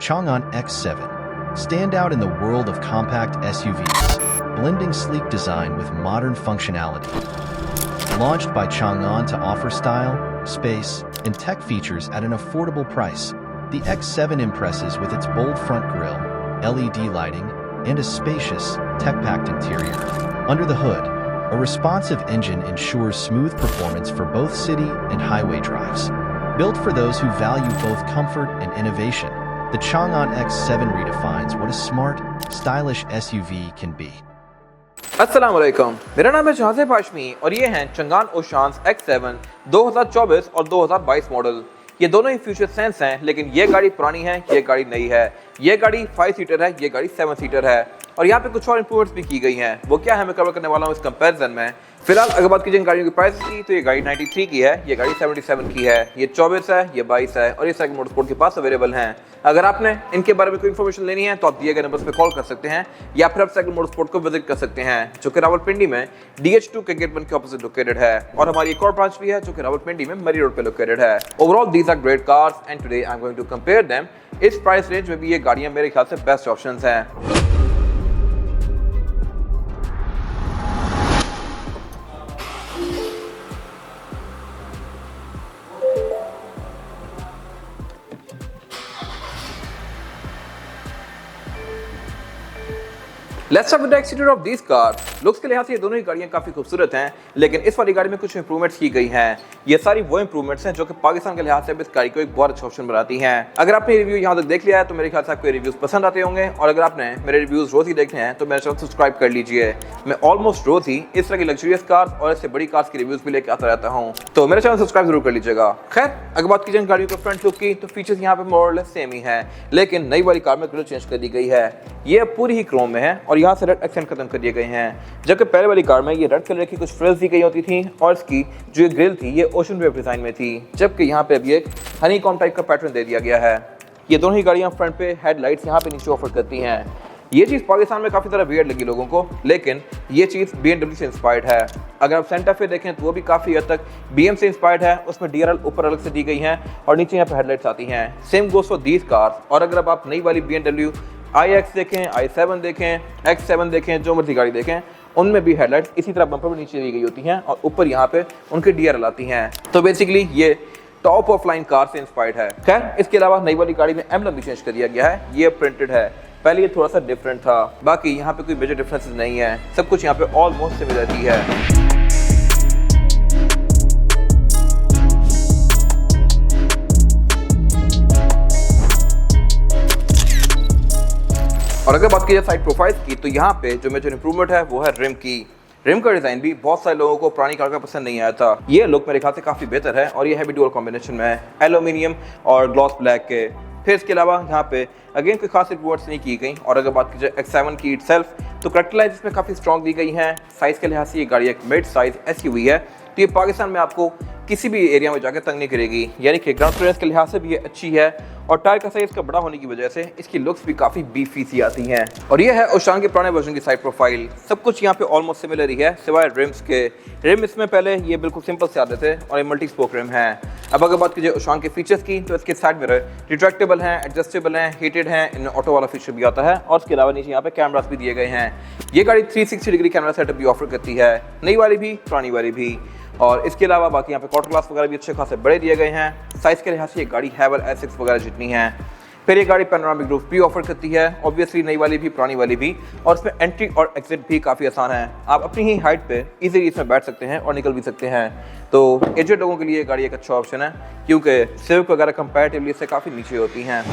Chang'an X7. Stand out in the world of compact SUVs, blending sleek design with modern functionality. Launched by Chang'an to offer style, space, and tech features at an affordable price, the X7 impresses with its bold front grille, LED lighting, and a spacious, tech-packed interior. Under the hood, a responsive engine ensures smooth performance for both city and highway drives. Built for those who value both comfort and innovation, the Chang'an X7 redefines what a smart, stylish SUV can be. अस्सलाम वालेकुम, मेरा नाम है जहाज़ेब हाशमी और ये हैं Changan ओशांस X7 2024 और 2022 model. ये दोनों ही फ्यूचर सेंस हैं, लेकिन ये गाड़ी पुरानी है, ये गाड़ी नई है। ये गाड़ी 5 सीटर है, ये गाड़ी 7 सीटर है और यहाँ पे कुछ और इंप्रूवमेंट्स भी की गई हैं। वो क्या है मैं कवर करने वाला हूँ इस कंपैरिजन में। फिलहाल अगर बात कीजिए गाड़ियों की प्राइस की, तो ये गाड़ी 93 की है, ये गाड़ी 77 की है, ये 24 है, ये 22 है और ये साइकिल मोटरस्पोर्ट के पास अवेलेबल हैं। अगर आपने इनके बारे में कोई इन्फॉर्मेशन लेनी है तो आप दिए गए नंबर्स पे कॉल कर सकते हैं या फिर आप साइकिल मोटरस्पोर्ट को विजिट कर सकते हैं, जो कि रावलपिंडी में DH2 के गेट 1 के ऑपोजिट लोकेटेड है। और हमारी एक और ब्रांच भी है जो कि रावलपिंडी में मरी रोड पे लोकेटेड है। Overall these are great cars and today I am going to compare them. इस प्राइस रेंज में भी ये गाड़ियां मेरे ख्याल से बेस्ट ऑप्शंस हैं। Let's start with the exterior of this car. Looks के लिहाज से ये दोनों ही गाड़ियां काफी खूबसूरत हैं, लेकिन इस वाली गाड़ी में कुछ इंप्रूवमेंट्स की गई हैं। ये सारी वो इंप्रूवमेंट्स हैं जो कि पाकिस्तान के लिहाज से इस गाड़ी को एक बहुत अच्छा ऑप्शन बनाती हैं। अगर आपने रिव्यू यहाँ तक देख लिया है तो मेरे ख्याल से आपको रिव्यूज पसंद आते होंगे, और अगर आपने मेरे रिव्यूज रोज ही देखने हैं तो मेरे चैनल सब्सक्राइब कर लीजिए। मैं ऑलमोस्ट रोज ही इस तरह की लग्जरियस कार्स और इससे बड़ी कार्स की रिव्यूज भी लेकर आता रहता हूँ, तो मेरे चैनल सब्सक्राइब जरूर कर लीजिएगा। खैर, अगर बात कीजिए गाड़ियों के फ्रंट लुक की, तो फीचर्स यहाँ पे मोर और लेस सेम ही है, लेकिन नई वाली कार में ग्रिल चेंज कर दी गई है। ये पूरी ही क्रोम में है और यहाँ से रेड एक्सेंट खत्म कर दिए गए हैं, जबकि पहले वाली कार में ये रेड कलर की कुछ फ्रिल्स दी गई होती थी और इसकी जो ग्रिल थी ये ओशन वेव डिजाइन में थी, जबकि यहाँ पे अभी एक हनीकॉम टाइप का पैटर्न दे दिया गया है। ये दोनों ही गाड़ियाँ फ्रंट पे हेडलाइट्स यहाँ पे नीचे ऑफर करती हैं। ये चीज़ पाकिस्तान में काफ़ी तरह वियर्ड लगी लोगों को, लेकिन ये चीज़ BMW से इंस्पायर्ड है। अगर आप सेंटा फे देखें तो वो भी काफ़ी हद तक BM से इंस्पायर्ड है। उसमें DRL ऊपर अलग से दी गई हैं और नीचे यहाँ पे हेडलाइट्स आती हैं। Same goes for these cars. और अगर आप नई वाली BMW iX देखें, i7 देखें, X7 देखें, जो मर्जी गाड़ी देखें, उनमें भी हेडलाइट्स इसी तरह बम्पर पर नीचे दी गई होती हैं और ऊपर यहाँ पे उनके DRL आती हैं। तो बेसिकली ये टॉप ऑफ लाइन कार से इंस्पायर्ड है। खैर, इसके अलावा नई वाली गाड़ी में एम्बलम भी चेंज कर दिया गया है, ये प्रिंटेड है। पहले ये थोड़ा सा डिफरेंट था, बाकी यहाँ पे कोई मेजर डिफरेंसेस नहीं है, सब कुछ यहाँ पे ऑलमोस्ट सिमिलरिटी है। और अगर बात की जाए साइड प्रोफाइल की, तो यहाँ पे जो मेजर इंप्रूवमेंट है वो है रिम की। रिम का डिजाइन भी बहुत सारे लोगों को पुरानी कार का पसंद नहीं आया था। ये लुक मेरे ख्याल से काफी बेहतर है और ये हैवी डुअल कॉम्बिनेशन में है, एल्यूमिनियम और ग्लॉस ब्लैक के। फिर इसके अलावा यहाँ पे अगेन कोई खास इंप्रूवमेंट्स नहीं की गई। और अगर बात की जाए X7 की इटसेल्फ, तो करेक्टराइज इसमें काफी स्ट्रॉन्ग दी गई है। साइज के लिहाज से ये गाड़ी एक मिड साइज SUV है, तो ये पाकिस्तान में आपको किसी भी एरिया में जाकर तंग नहीं करेगी, यानी कि ग्राउंड क्लियरेंस के लिहाज से भी ये अच्छी है। और टायर का साइज का बड़ा होने की वजह से इसकी लुक्स भी काफी बीफी सी आती हैं। और ये है ओशान के पुराने वर्जन की साइड प्रोफाइल। सब कुछ यहाँ पे ऑलमोस्ट सिमिलर ही है, सिवाय रिम्स के। रिम इसमें पहले ये बिल्कुल सिंपल से आते थे और ये मल्टी स्पोक रिम है। अब अगर बात कीजिए ओशान के फीचर्स की, तो इसके साइड मिरर रिट्रैक्टेबल हैं, एडजस्टेबल हैं, हीटेड हैं, इनमें ऑटो वाला फीचर भी आता है। और इसके अलावा नीचे यहाँ पे कैमरास भी दिए गए हैं। ये गाड़ी 360 डिग्री कैमरा सेटअप भी ऑफर करती है, नई वाली भी पुरानी वाली भी। और इसके अलावा बाकी यहाँ पे क्वार्टर ग्लास वगैरह भी अच्छे खासे बड़े दिए गए हैं। साइज के लिहाज से ये गाड़ी हैवल S6 वगैरह जितनी है। फिर ये गाड़ी पैनोरामिक रूफ भी ऑफर करती है, ऑब्वियसली नई वाली भी पुरानी वाली भी। और इसमें एंट्री और एग्जिट भी काफ़ी आसान है, आप अपनी ही हाइट पे इजीली इसमें बैठ सकते हैं और निकल भी सकते हैं। तो एजेड लोगों के लिए ये गाड़ी एक अच्छा ऑप्शन है, क्योंकि सिविक वगैरह कंपैरेटिवली इससे काफ़ी नीचे होती हैं।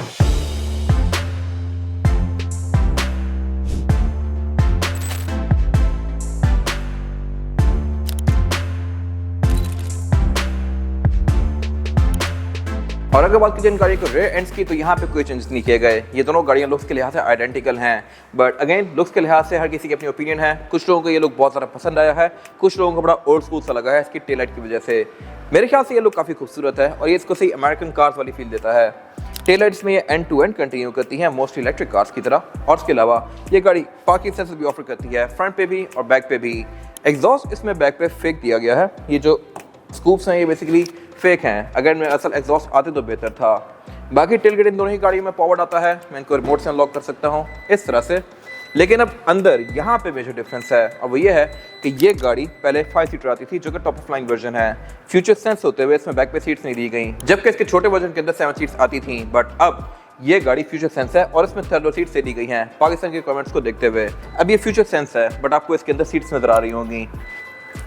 और अगर बात कीजिए इन गाड़ी के रेयर एंड्स की, तो यहाँ पे कोई चेंजेस नहीं किए गए। ये दोनों गाड़ियाँ लुक्स के लिहाज से आइडेंटिकल हैं, बट अगेन लुक्स के लिहाज से हर किसी की अपनी ओपिनियन है। कुछ लोगों को ये लुक बहुत ज़्यादा पसंद आया है, कुछ लोगों को बड़ा ओल्ड स्कूल सा लगा है इसकी टेल लाइट की वजह से। मेरे ख्याल से ये लुक काफ़ी खूबसूरत है और ये इसको सही अमेरिकन कार्स वाली फील देता है। टेल लाइट्स में ये एंड टू एंड कंटिन्यू करती हैं, मोस्टली इलेक्ट्रिक कार्स की तरह। और इसके अलावा ये गाड़ी पार्किंग सेंसर भी ऑफर करती है, फ्रंट पे भी और बैक पे भी। एग्जॉस्ट इसमें बैक पे फेक दिया गया है। ये जो स्कूप्स हैं ये बेसिकली फेक हैं। अगर इनमें असल एग्जॉस्ट आते तो बेहतर था। बाकी टेलगेट इन दोनों ही गाड़ियों में पावर्ड आता है, मैं इनको रिमोट से अनलॉक कर सकता हूँ इस तरह से। लेकिन अब अंदर यहाँ पे मेजर डिफरेंस है, और वो ये है कि ये गाड़ी पहले 5 सीटर आती थी जो कि टॉप ऑफ लाइन वर्जन है। फ्यूचर सेंस होते हुए इसमें बैक पे सीट्स नहीं दी गई, जबकि इसके छोटे वर्जन के अंदर 7 सीट्स आती थी। बट अब ये गाड़ी फ्यूचर सेंस है और इसमें 3rd रो सीट्स दे दी गई हैं पाकिस्तान के कमेंट्स को देखते हुए। अब ये फ्यूचर सेंस है बट आपको इसके अंदर सीट्स नजर आ रही होंगी।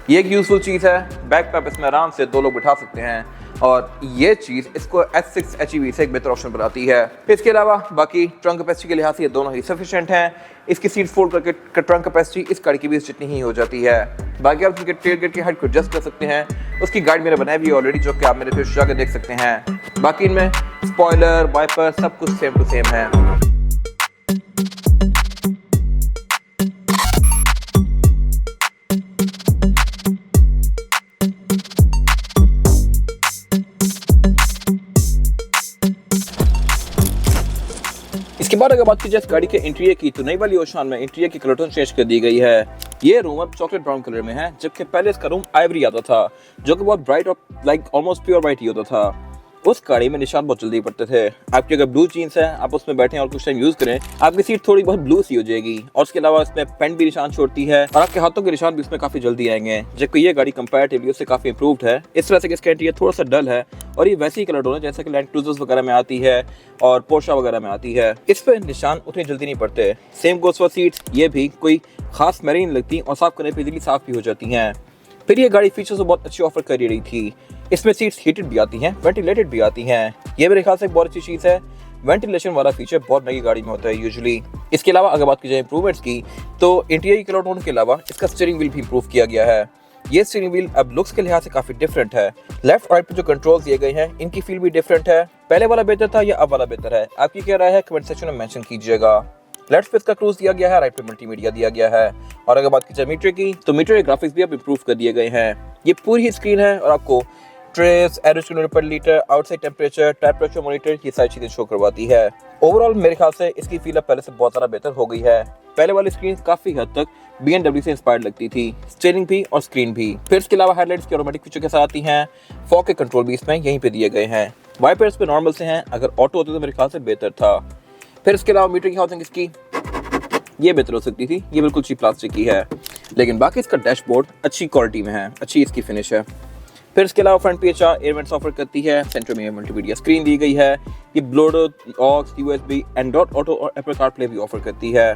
ये एक यूजफुल चीज़ है, बैक पे आप इसमें आराम से 2 लोग बिठा सकते हैं, और ये चीज़ इसको S6 HEV से एक बेहतर ऑप्शन बनाती है। इसके अलावा बाकी ट्रंक कैपेसिटी के लिहाज से ये दोनों ही सफिशिएंट हैं। इसकी सीट फोल्ड करके ट्रंक कैपेसिटी इस गाड़ी की भी जितनी ही हो जाती है। बाकी आप इनके टेलगेट की हाइट को एडजस्ट कर सकते हैं, उसकी गाइड मैंने बनाई हुई है ऑलरेडी, जो कि आप मेरे फेस जाकर देख सकते हैं। बाकी इनमें स्पॉइलर, वाइपर सब कुछ सेम टू सेम है। इसके बाद अगर बात की जाए गाड़ी के इंटीरियर की, तो नई वाली ओशान में इंटीरियर की कलर टोन चेंज कर दी गई है। ये रूम अब चॉकलेट ब्राउन कलर में है, जबकि पहले इसका रूम आइवरी आता था जो कि बहुत ब्राइट और लाइक ऑलमोस्ट प्योर वाइट ही होता था। उस गाड़ी में निशान बहुत जल्दी पड़ते थे। आपकी अगर ब्लू जीन्स है, आप उसमें बैठे और कुछ टाइम यूज करें, आपकी सीट थोड़ी बहुत ब्लू सी हो जाएगी, और उसके अलावा इसमें पेंट भी निशान छोड़ती है और आपके हाथों के निशान भी इसमें काफी जल्दी आएंगे, जबकि ये गाड़ी कंपैरेटिवली उससे काफी इंप्रूव्ड है। इस तरह से इसका इंटीरियर थोड़ा सा डल है और ये वैसी कलर टोन है जैसे कि लैंड क्रूजर्स वगैरह में आती है और पोर्शा वगैरह में आती है। इस पे निशान उतनी जल्दी नहीं पड़ते। सेम गोस फॉर सीट्स, ये भी कोई खास मैरी नहीं लगती और साफ करने पर इजीली साफ भी हो जाती हैं। फिर ये गाड़ी फीचर्स तो बहुत अच्छी ऑफर कर रही थी। इसमें सीट्स हीटेड भी आती हैं, वेंटिलेटेड भी आती हैं। ये मेरे ख्याल से एक बहुत अच्छी चीज़ है। वेंटिलेशन वाला फीचर बहुत नई गाड़ी में होता है यूजुअली। इसके अलावा अगर बात की जाए इंप्रूवमेंट्स की, तो इंटीरियर कलर टोन के अलावा इसका स्टीयरिंग व्हील भी इंप्रूव किया गया है। ये स्टीयरिंग व्हील अब लुक्स के लिहाज से काफी डिफरेंट है। लेफ्ट और राइट पे जो कंट्रोल्स दिए गए हैं, इनकी फील भी डिफरेंट है। पहले वाला बेहतर था या अब वाला बेहतर है? आपकी क्या राय है, कमेंट सेक्शन में मेंशन कीजिएगा। लेफ्ट पे इसका क्रूज दिया गया है, राइट पे मल्टीमीडिया दिया गया है। और अगर बात की जाए मीटर की, तो मीटर के ग्राफिक्स भी अब इंप्रूव कर दिए गए हैं। ये पूरी ही स्क्रीन है और आपको ट्रेस, एवरेज किलोमीटर पर litre, outside temperature, tyre pressure monitor, ये सारी चीजें शो करवाती है। ओवरऑल मेरे ख्याल से इसकी फील अब पहले से बहुत ज़्यादा बेहतर हो गई है। पहले वाली स्क्रीन काफी हद तक BMW से इंस्पायर्ड लगती थी, स्टीयरिंग भी और स्क्रीन भी। फिर इसके अलावा हेडलाइट्स की ऑटोमेटिक फीचर के साथ आती हैं। फॉग के कंट्रोल भी इसमें यहीं पे दिए गए हैं। वाइपर्स पे नॉर्मल से हैं, अगर ऑटो होते तो मेरे ख्याल से बेहतर था। फिर इसके अलावा मीटर की हाउसिंग इसकी ये बेहतर हो सकती थी, ये बिल्कुल ची प्लास्टिक की है। लेकिन बाकी इसका डैशबोर्ड अच्छी क्वालिटी में है, अच्छी इसकी फिनिश है। फिर इसके अलावा front PHR air vents offer करती है। सेंटर में मल्टीमीडिया स्क्रीन दी गई है। ये Bluetooth, aux, USB, Android auto और एप्पल कारप्ले भी ऑफर करती है।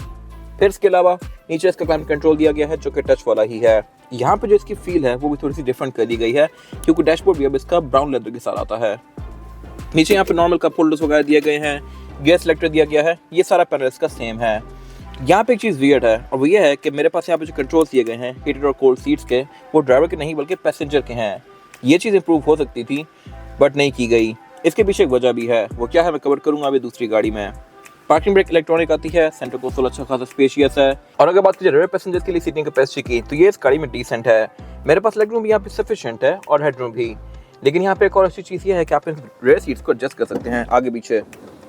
फिर इसके अलावा नीचे इसका क्लाइमेट कंट्रोल दिया गया है जो कि टच वाला ही है। यहाँ पे जो इसकी फील है वो भी थोड़ी सी डिफरेंट कर दी गई है, क्योंकि डैशबोर्ड भी अब इसका ब्राउन लेदर के साथ आता है। नीचे यहाँ पे नॉर्मल कप होल्डर्स वगैरह दिए गए हैं, गियर सेलेक्टर दिया गया है। ये सारा पैनल इसका सेम है। यहाँ पे एक चीज़ वियर्ड है, और वो ये है कि मेरे पास यहाँ पे जो कंट्रोल्स दिए गए हैं हीटेड और कोल्ड सीट्स के, वो ड्राइवर के नहीं बल्कि पैसेंजर के हैं। ये चीज़ इंप्रूव हो सकती थी बट नहीं की गई। इसके पीछे एक वजह भी है, वो क्या है मैं कवर करूँगा अभी दूसरी गाड़ी में। पार्किंग ब्रेक इलेक्ट्रॉनिक आती है। सेंटर कंसोल अच्छा खासा स्पेशियस है। और अगर बात की जाए रेयर पैसेंजर्स के लिए सीटिंग कैपेसिटी की, तो ये इस गाड़ी में डिसेंट है। मेरे पास लेग रूम भी यहाँ पे सफिशिएंट है और हेड रूम भी। लेकिन यहाँ पे एक और अच्छी चीज़ ये है कि आप इन रेयर सीट्स को एडजस्ट कर सकते हैं आगे पीछे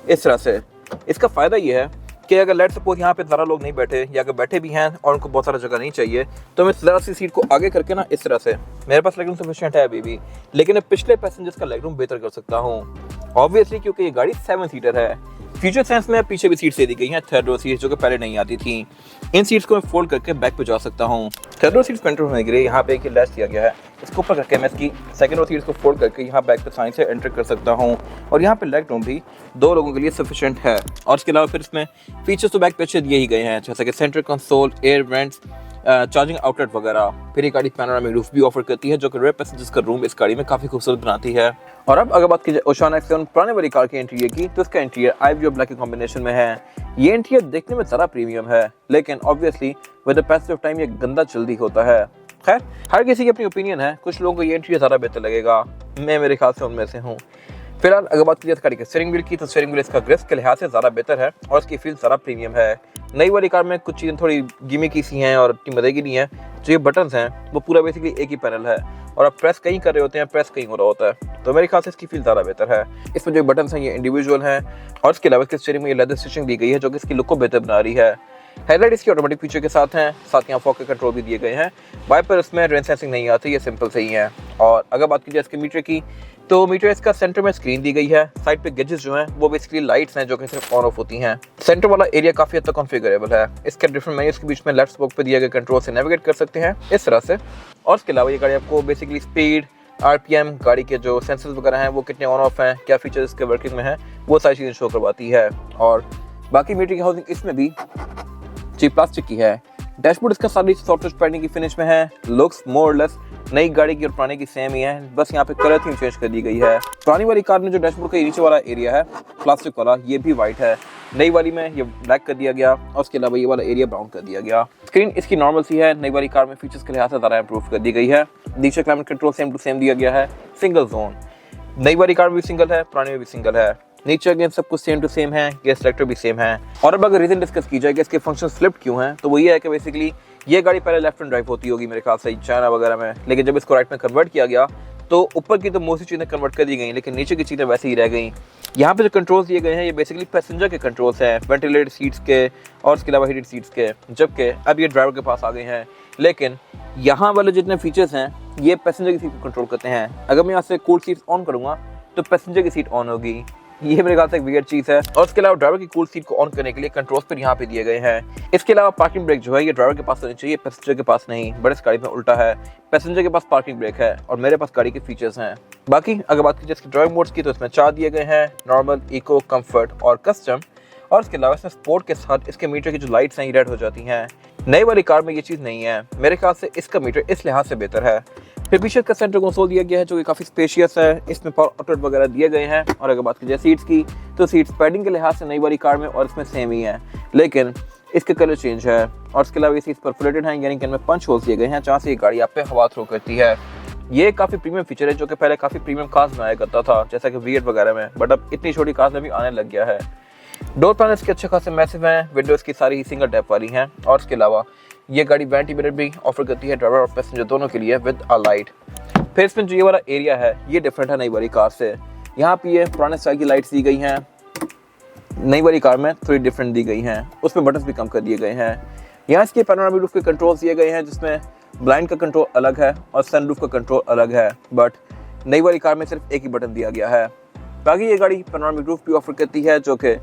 इस तरह से। इसका फ़ायदा ये है कि अगर लेट सपोज यहाँ पे ज़्यादा लोग नहीं बैठे, या अगर बैठे भी हैं और उनको बहुत सारा जगह नहीं चाहिए, तो मैं ज़रा सी सीट को आगे करके ना इस तरह से, मेरे पास लेग रूम सफिशिएंट है अभी भी, लेकिन अब पिछले पैसेंजर्स का लेग रूम बेहतर कर सकता हूँ। ऑब्वियसली क्योंकि ये गाड़ी 7 सीटर है। फ्यूचर सेंस में पीछे भी सीट्स दे दी गई हैं, 3rd रो सीट्स जो कि पहले नहीं आती थी। इन सीट्स को मैं फोल्ड करके बैक पे जा सकता हूँ। 3rd रो सीट्स एंटर होने के लिए यहाँ पे एक लैच दिया गया है, इसको ऊपर करके मैं इसकी 2nd रो सीट्स को फोल्ड करके यहाँ बैक पे साइन से एंटर कर सकता हूँ। और यहाँ पे लेग रूम भी 2 लोगों के लिए सफिशिएंट है। और इसके अलावा फिर इसमें फीचर्स तो बैक पे अच्छे दिए ही गए हैं, जैसे कि centre console, air vents, charging outlet वगैरह। फिर ये गाड़ी पैनोरामिक रूफ भी ऑफर करती है, जो कि रेयर पैसेंजर्स का रूम इस गाड़ी में काफ़ी खूबसूरत बनाती है। और अब अगर बात की जाए ओशान एक्स7 पुराने वाली कार के इंटीरियर की, तो इसका इंटीरियर आइवरी और ब्लैक के कॉम्बिनेशन में है। ये इंटीरियर देखने में ज़रा प्रीमियम है, लेकिन obviously with the passage of time ये गंदा जल्दी होता है। खैर, हर किसी की अपनी ओपिनियन है। कुछ लोगों को ये इंटीरियर ज़्यादा बेहतर लगेगा, मैं मेरे ख्याल से उनमें से हूँ। फिलहाल अगर बात की जाए गाड़ी के स्टीयरिंग व्हील की, तो स्टीयरिंग व्हील इसका ग्रिप के लिहाज से ज़्यादा बेहतर है और इसकी फील ज़रा प्रीमियम है। नई वाली कार में कुछ चीज़ें थोड़ी गिमिकी सी हैं और इतनी मजे की नहीं है। जो ये बटन्स हैं वो पूरा बेसिकली एक ही पैनल है, और आप प्रेस कहीं कर रहे होते हैं, प्रेस कहीं हो रहा होता है, तो मेरे ख्याल से इसकी फील ज़्यादा बेहतर है। इसमें जो बटन्स हैं ये इंडिविजुअल हैं, और इसके अलावा इसके स्टीयरिंग में ये लेदर स्टिचिंग दी गई है जो कि इसकी लुक को बेहतर बना रही है। हेडलाइट इसकी ऑटोमेटिक फीचर के साथ हैं, साथ ही यहाँ फॉग के कंट्रोल भी दिए गए हैं। वाइपर इसमें रेन सेंसिंग नहीं आती, ये सिंपल से ही है। और अगर बात की जाए इसके मीटर की, तो मीटर इसका सेंटर में स्क्रीन दी गई है। साइड पे गेजेस जो हैं वो बेसिकली लाइट्स हैं जो कि सिर्फ ऑन ऑफ होती हैं। सेंटर वाला एरिया काफी हद तक कॉन्फ़िगरेबल है। इसके डिफरेंट मेन्यूज के बीच में लेफ्ट स्पोक पे दिए गए कंट्रोल से नेविगेट कर सकते हैं इस तरह से। और इसके अलावा ये गाड़ी आपको बेसिकली स्पीड, आरपीएम, गाड़ी के जो सेंसर्स वगैरह हैं वो कितने ऑन ऑफ हैं, क्या फीचर्स इसके वर्किंग में हैं, वो सारी चीज़ें शो करवाती है। और बाकी मीटर की हाउसिंग इसमें भी चीप प्लास्टिक की है। डैशबोर्ड इसका सारी सॉफ्टवेयर पैडिंग की फिनिश में है। लुक्स मोर लेस नई गाड़ी की और पुरानी की सेम ही है, बस यहाँ पे कलर थीम चेंज कर दी गई है। पुरानी वाली कार में जो डैशबोर्ड का नीचे वाला एरिया है प्लास्टिक वाला, ये भी वाइट है। नई वाली में ये ब्लैक कर दिया गया और उसके अलावा ये वाला एरिया ब्राउन कर दिया गया। स्क्रीन इसकी नॉर्मल सी है। नई वाली कार में फीचर्स के लिहाज से ज़्यादा इंप्रूव कर दी गई है। नीचे climate control same to same दिया गया है, सिंगल जोन। नई वाली कार में भी सिंगल है, पुरानी में भी सिंगल है। नीचे अगेन सब कुछ सेम टू सेम है, गैस सेलेक्टर भी सेम है। और अब अगर रीजन डिस्कस की जाए कि इसके फंक्शन फ्लिप्ड क्यों हैं, तो वो ये है कि बेसिकली ये गाड़ी पहले लेफ्ट हैंड ड्राइव होती होगी मेरे ख्याल से चाइना वगैरह में, लेकिन जब इसको राइट में कन्वर्ट किया गया तो ऊपर की तो मोस्टली चीज़ें कन्वर्ट कर दी गई, लेकिन नीचे की चीज़ें वैसे ही रह गई। यहाँ पे जो कंट्रोल्स दिए गए हैं ये बेसिकली पैसेंजर के कंट्रोल्स हैं, वेंटिलेटेड सीट्स के और उसके अलावा हीटेड सीट्स के, जबकि अब ये ड्राइवर के पास आ गए हैं। लेकिन यहाँ वाले जितने फीचर्स हैं ये पैसेंजर की सीट को कंट्रोल करते हैं। अगर मैं यहाँ से कूल सीट्स ऑन करूँगा तो पैसेंजर की सीट ऑन होगी, ये मेरे ख्याल से एक वियर्ड चीज़ है। और इसके अलावा ड्राइवर की कूल सीट को ऑन करने के लिए कंट्रोल्स पर यहाँ पे दिए गए हैं। इसके अलावा पार्किंग ब्रेक जो है ये ड्राइवर के पास होनी चाहिए, पैसेंजर के पास नहीं। बट इस गाड़ी में उल्टा है, पैसेंजर के पास पार्किंग ब्रेक है और मेरे पास गाड़ी के फीचर्स हैं। बाकी अगर बात की जाए इसके ड्राइविंग मोड्स की, तो इसमें 4 दिए गए हैं, नॉर्मल, इको, कम्फर्ट और कस्टम। और इसके अलावा इसमें स्पोर्ट के साथ इसके मीटर की जो लाइट्स हैं ये रेड हो जाती हैं। नई वाली कार में ये चीज़ नहीं है। मेरे ख्याल से इसका मीटर इस लिहाज से बेहतर है। फिर पीछे का सेंटर कंसोल दिया गया है जो कि काफ़ी स्पेशियस है। इसमें पावर आउटलेट वगैरह दिए गए हैं। और अगर बात की जाए सीट्स की, तो सीट्स पैडिंग के लिहाज से नई वाली कार में और इसमें सेम ही है, लेकिन इसके कलर चेंज है। और इसके अलावा ये सीट्स परफोरेटेड हैं, यानी कि इनमें पंच होल्स दिए गए हैं जहाँ से ये गाड़ी आप पे हवा थ्रो करती है। ये काफ़ी प्रीमियम फीचर है जो कि पहले काफ़ी प्रीमियम कार्स में आया करता था, जैसा कि V8 वगैरह में, बट अब इतनी छोटी कार्स में भी आने लग गया है। डोर पैनल्स के अच्छे खासे मैसिव हैं, विंडोज़ की सारी ही सिंगल टैप वाली हैं। और इसके अलावा ये गाड़ी वेंटी मिनट भी ऑफर करती है ड्राइवर और पैसेंजर दोनों के लिए विद अ लाइट। फिर इसमें जो ये वाला एरिया है ये डिफरेंट है नई वाली कार से। यहाँ पे ये पुराने स्टाइल की लाइट्स दी गई हैं, नई वाली कार में थोड़ी डिफरेंट दी गई हैं। उसमें बटन्स भी कम कर दिए गए हैं। यहाँ इसके पैनोरामिक रूफ के कंट्रोल्स दिए गए हैं, जिसमें ब्लाइंड का कंट्रोल अलग है और सनरूफ का कंट्रोल अलग है। बट नई वाली कार में सिर्फ एक ही बटन दिया गया है। बाकी ये गाड़ी पैनोरामिक रूफ भी ऑफर करती है जो कि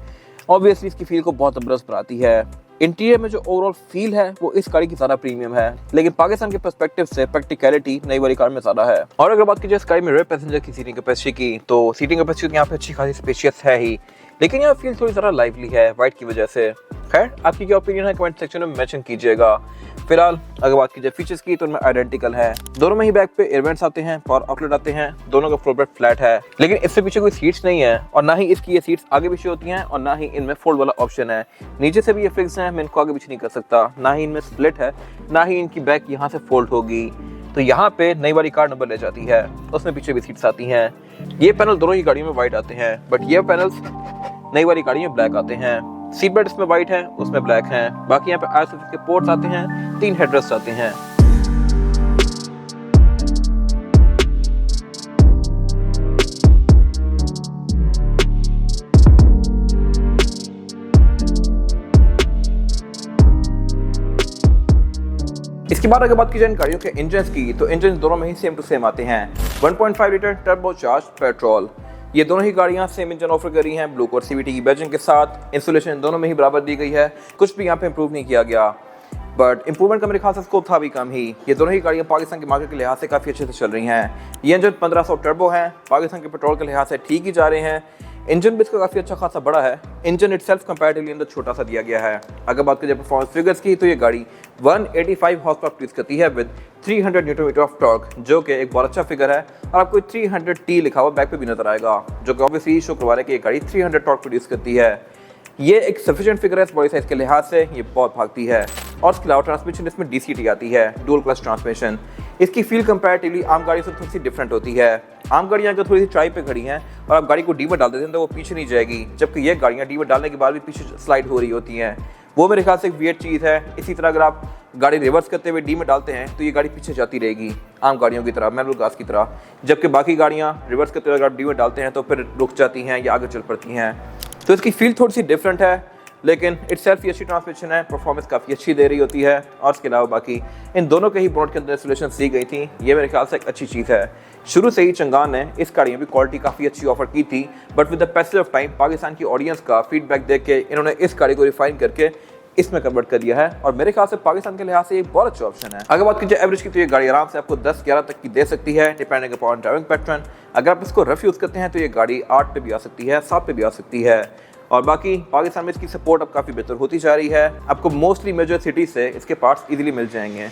ऑब्वियसली इसकी फील को बहुत ज़बरदस्त बनाती है। इंटीरियर में जो ओवरऑल फील है वो इस गाड़ी की ज़्यादा प्रीमियम है, लेकिन पाकिस्तान के पर्सपेक्टिव से प्रैक्टिकलिटी नई वाली कार में ज़्यादा है। और अगर बात की जाए इस गाड़ी में रेयर पैसेंजर की सीटिंग कैपेसिटी की, तो सीटिंग कैपेसिटी यहाँ पे अच्छी खासी स्पेशियस है ही, लेकिन यहाँ फील थोड़ी ज़्यादा लाइवली है वाइट की वजह से। खैर, आपकी क्या ओपिनियन है कमेंट सेक्शन में मेंशन कीजिएगा। फिलहाल अगर बात की जाए फीचर्स की, तो उनमें आइडेंटिकल है। दोनों में ही बैक पे एयरवेंट्स आते हैं, पावर आउटलेट आते हैं, दोनों का फ्लोर बेड फ्लैट है, लेकिन इससे पीछे कोई सीट्स नहीं है। और ना ही इसकी ये सीट्स आगे पीछे होती हैं और ना ही इनमें फोल्ड वाला ऑप्शन है। नीचे से भी ये फिक्स है, मैं इनको आगे पीछे नहीं कर सकता। ना ही इनमें स्प्लिट है, ना ही इनकी बैक यहाँ से फोल्ड होगी। तो यहाँ पे नई वाली कार नंबर ले जाती है, उसमें पीछे भी सीट्स आती हैं। ये पैनल दोनों ही गाड़ियों में वाइट आते हैं, बट ये पैनल्स नई वाली गाड़ी में ब्लैक आते हैं। सीट बेल्ट इसमें वाइट है, उसमें ब्लैक है। बाकी यहाँ पे आईएसएफ के पोर्ट्स आते हैं, 3 हेडरेस्ट आते हैं। इसके बाद अगर बात की जाए इन गाड़ियों के इंजन की, तो इंजन दोनों में ही सेम टू सेम आते हैं। 1.5 लीटर टर्बोचार्ज पेट्रोल, ये दोनों ही गाड़ियां सेम इंजन ऑफर कर रही हैं ब्लू कोर सीवीटी की बैजिंग के साथ। इंसुलेशन दोनों में ही बराबर दी गई है, कुछ भी यहाँ पे इंप्रूव नहीं किया गया, बट इंप्रूवमेंट का मेरे ख्याल से स्कोप था भी कम ही। ये दोनों ही गाड़ियां पाकिस्तान के मार्केट के लिहाज से काफ़ी अच्छे से चल रही हैं। ये इंजन 1500 टर्बो है, पाकिस्तान के पेट्रोल के लिहाज से ठीक ही जा रहे हैं। इंजन भी इसका काफ़ी अच्छा खासा बड़ा है। इंजन इटसेल्फ कंपैरेटिवली अंदर छोटा सा दिया गया है। अगर बात करें परफॉर्मेंस फिगर्स की, तो ये गाड़ी 185 हॉर्स पावर प्रोड्यूस करती है with 300 newton meter of torque, जो कि एक बहुत अच्छा फिगर है। और आपको 300T लिखा हुआ बैक पे भी नजर आएगा, जो कि ऑब्वियसली शो करवा रहा है कि ये गाड़ी 300 टॉर्क प्रोड्यूस करती है। ये एक सफिशिएंट फिगर है इस बॉडी साइज के लिहाज से, ये बहुत भागती है। और इसके अलावा ट्रांसमिशन इसमें DCT आती है, डुअल क्लच ट्रांसमिशन। इसकी फील कंपैरेटिवली आम गाड़ी से थोड़ी सी डिफरेंट होती है। आम गाड़ियाँ अगर थोड़ी सी ट्राई पे खड़ी हैं और आप गाड़ी को डी में डाल देते हैं तो वो पीछे नहीं जाएगी, जबकि ये गाड़ियाँ डी में डालने के बाद भी पीछे स्लाइड हो रही होती हैं। वो मेरे ख्याल से एक वियर्ड चीज़ है। इसी तरह अगर आप गाड़ी रिवर्स करते हुए डी में डालते हैं तो ये गाड़ी पीछे जाती रहेगी आम गाड़ियों की तरह, मैनुअल कार्स की तरह, जबकि बाकी गाड़ियाँ रिवर्स करते हुए अगर आप डी में डालते हैं तो फिर रुक जाती हैं या आगे चल पड़ती हैं। तो इसकी फील थोड़ी सी डिफरेंट है। लेकिन इटसेल्फ ही अच्छी ट्रांसमिशन है, परफॉर्मेंस काफ़ी अच्छी दे रही होती है। और इसके अलावा बाकी इन दोनों के ही बोर्ड के अंदर इंस्टॉलेशन दी गई थी, ये मेरे ख्याल से एक अच्छी चीज़ है। शुरू से ही चंगान ने इस गाड़ी में भी क्वालिटी काफ़ी अच्छी ऑफर की थी, but with the passage of time Pakistan की ऑडियंस का फीडबैक देख के इन्होंने इस गाड़ी को रिफाइन करके इसमें कन्वर्ट कर दिया है, और मेरे ख्याल से पाकिस्तान के लिहाज से ये बहुत अच्छा ऑप्शन है। अगर बात कीजिए एवरेज की, तो ये गाड़ी आराम से आपको 10-11 तक की दे सकती है, डिपेंडिंग अपॉन ड्राइविंग पैटर्न। अगर आप इसको रफ यूज़ करते हैं तो ये गाड़ी 8 पे भी आ सकती है, 7 पे भी आ सकती है। और बाकी पाकिस्तान में इसकी सपोर्ट अब काफ़ी बेहतर होती जा रही है, आपको मोस्टली मेजर सिटी से इसके पार्ट्स इजीली मिल जाएंगे।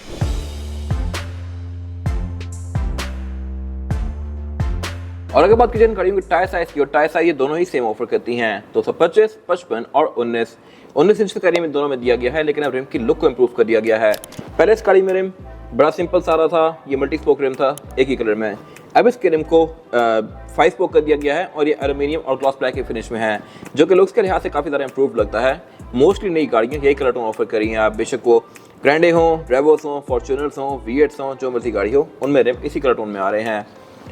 और अगर बात कीजिए इन गाड़ियों की टायर साइज की, और टायर साइज ये दोनों ही सेम ऑफर करती हैं, 225, 55 और 19 इंच का रिम दोनों में दिया गया है, लेकिन अब रिम की लुक को इम्प्रूव कर दिया गया है। पहले इस गाड़ी में रिम बड़ा सिंपल सा रहा था, ये मल्टी स्पोक रिम था एक ही कलर में। अब इसके रिम को 5 स्पोक कर दिया गया है, और ये एल्यूमिनियम और ग्लॉस ब्लैक के फिनिश में है, जो कि लुक्स के लिहाज से काफ़ी ज़्यादा इंप्रूव लगता है। मोस्टली नई गाड़ियाँ यही कलर टोन ऑफर करी हैं, आप बेशक वो ग्रैंडे हों, रेवोस हों, फॉर्च्यूनर्स हों, V8s हों, जो मर्जी गाड़ी हो, उनमें रिम इसी कलर टोन में आ रहे हैं।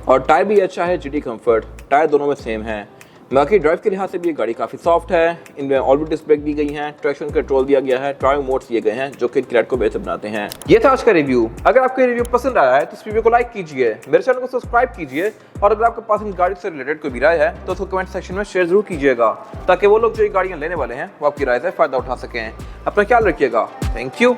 और टायर भी अच्छा है, GT कंफर्ट, टायर दोनों में सेम है। बाकी ड्राइव के लिहाज से भी ये गाड़ी काफ़ी सॉफ्ट है, इनमें ऑल व्हील डिस्क ब्रेक दी गई हैं, ट्रैक्शन कंट्रोल दिया गया है, ड्राइविंग मोड्स दिए गए हैं, जो कि क्रेड को बेहतर बनाते हैं। ये था आज का रिव्यू। अगर आपको ये रिव्यू पसंद आया है तो इस वीडियो को लाइक कीजिए, मेरे चैनल को सब्सक्राइब कीजिए, और अगर आपके पास इन गाड़ी से रिलेटेड कोई भी राय है तो उसको कमेंट सेक्शन में शेयर जरूर कीजिएगा, ताकि वो लोग जो ये गाड़ियाँ लेने वाले हैं वो आपकी राय से फ़ायदा उठा सकें। अपना ख्याल रखिएगा। Thank you.